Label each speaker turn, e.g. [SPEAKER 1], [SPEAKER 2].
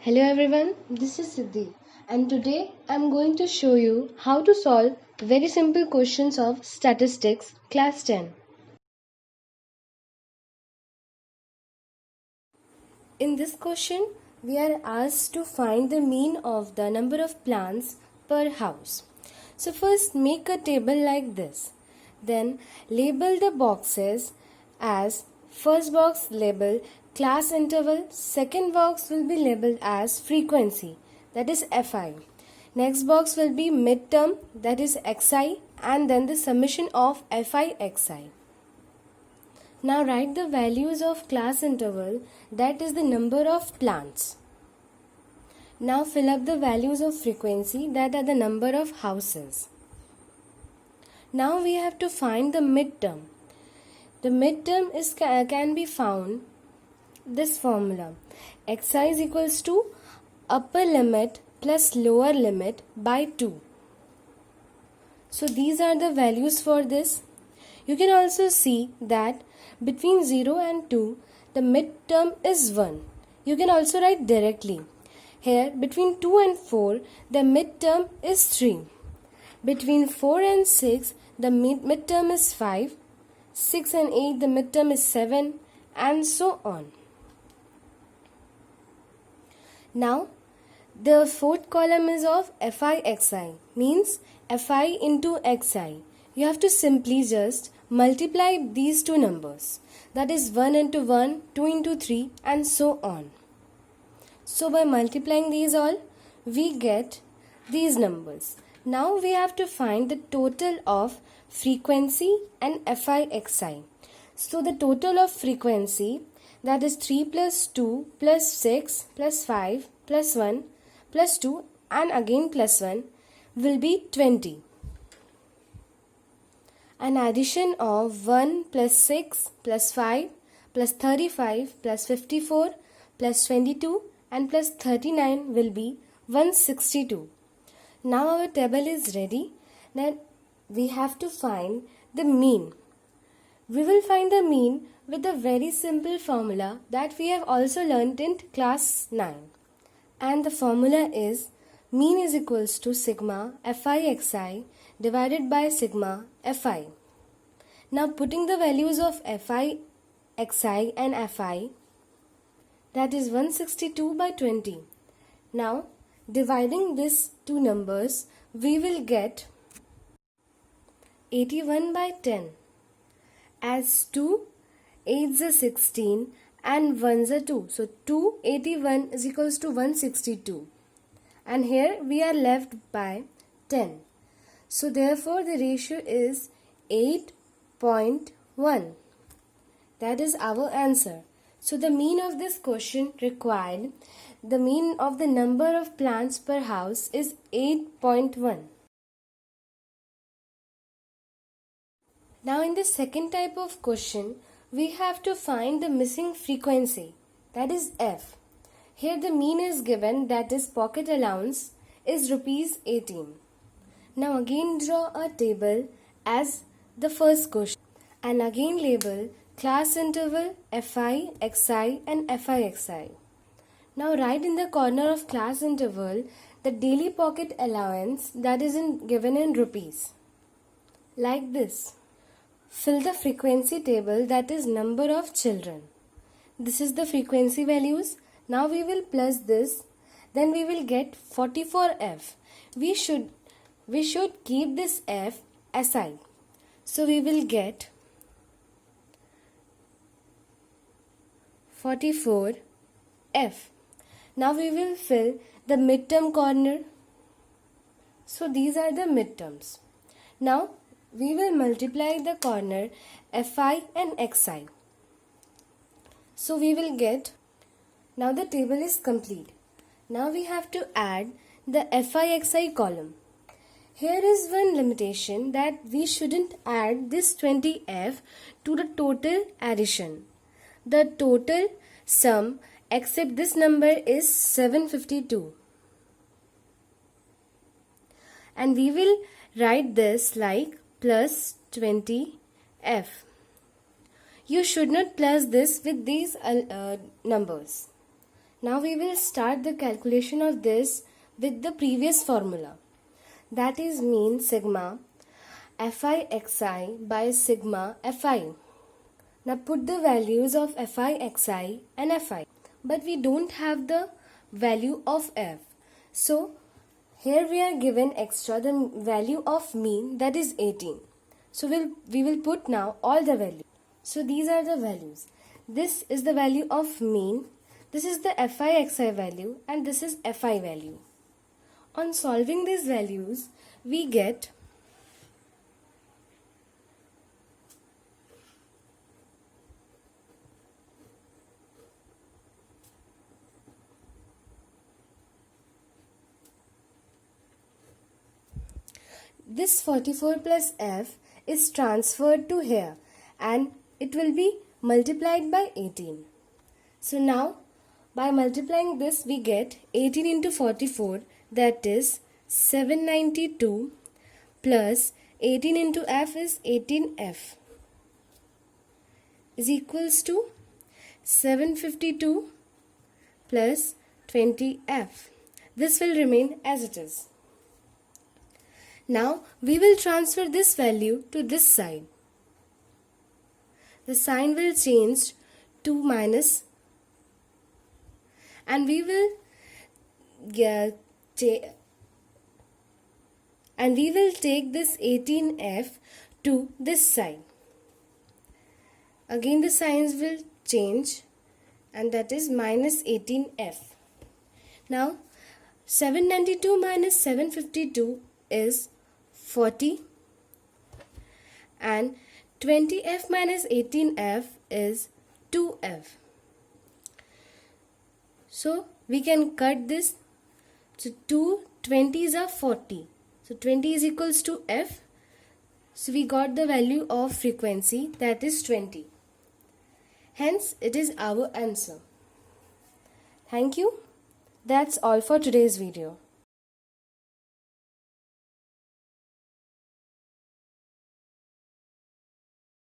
[SPEAKER 1] Hello everyone, this is Siddhi and today I am going to show you how to solve very simple questions of statistics class 10. In this question, we are asked to find the mean of the number of plants per house. So first make a table like this. Then label the boxes as first box label class interval, second box will be labeled as frequency, that is Fi. Next box will be midterm, that is Xi, and then the summation of Fi Xi. Now write the values of class interval, that is the number of plants. Now fill up the values of frequency, that are the number of houses. Now we have to find the midterm. The midterm can be found this formula. Xi is equals to upper limit plus lower limit by 2. So these are the values for this. You can also see that between 0 and 2, the midterm is 1. You can also write directly. Here, between 2 and 4, the midterm is 3. Between 4 and 6, the midterm is 5. 6 and 8, the midterm is 7, and so on. Now, the fourth column is of Fi Xi, means Fi into Xi. You have to simply just multiply these two numbers. That is 1 into 1, 2 into 3, and so on. So by multiplying these all, we get these numbers. Now we have to find the total of frequency and Fi Xi. So the total of frequency, that is 3 plus 2 plus 6 plus 5 plus 1 plus 2 and again plus 1 will be 20. An addition of 1 plus 6 plus 5 plus 35 plus 54 plus 22 and plus 39 will be 162. Now our table is ready. Then we have to find the mean. We will find the mean with a very simple formula that we have also learnt in class 9. And the formula is mean is equals to sigma Fi Xi divided by sigma Fi. Now putting the values of Fi Xi and Fi, that is 162 by 20. Now dividing these two numbers, we will get 81 by 10. As 2, 8s are 16 and 1s are 2. So 281 is equals to 162. And here we are left by 10. So therefore the ratio is 8.1. That is our answer. So the mean of this question required, the mean of the number of plants per house is 8.1. Now in the second type of question, we have to find the missing frequency, that is F. Here the mean is given, that is pocket allowance is rupees 18. Now again draw a table as the first question and again label class interval Fi Xi and Fi Xi. Now write in the corner of class interval the daily pocket allowance that is given in rupees. Like this. Fill the frequency table, that is number of children. This is the frequency values. Now we will plus this. Then we will get 44F. We should keep this F aside. So we will get 44F. Now we will fill the midterm corner. So these are the midterms. Now we will multiply the corner Fi and Xi. So we will get, now the table is complete. Now we have to add the Fi Xi column. Here is one limitation, that we shouldn't add this 20F to the total addition. The total sum except this number is 752. And we will write this like plus 20F. You should not plus this with these numbers. Now we will start the calculation of this with the previous formula. That is mean sigma fi xi by sigma fi. Now put the values of fi xi and fi. But we don't have the value of f. So here we are given extra the value of mean, that is 18. So we will put now all the values. So these are the values. This is the value of mean. This is the fi xi value and this is fi value. On solving these values, we get this 44 plus f is transferred to here and it will be multiplied by 18. So now by multiplying this we get 18 into 44, that is 792 plus 18 into f is 18f is equals to 752 plus 20f. This will remain as it is. Now we will transfer this value to this side. The sign will change to minus and we will take this 18f to this side. Again the signs will change and that is minus 18f. Now 792 minus 752 is 40 and 20f minus 18f is 2f. So we can cut this. So 2 20s are 40. So 20 is equals to f. So we got the value of frequency, that is 20. Hence it is our answer. Thank you. That's all for today's video.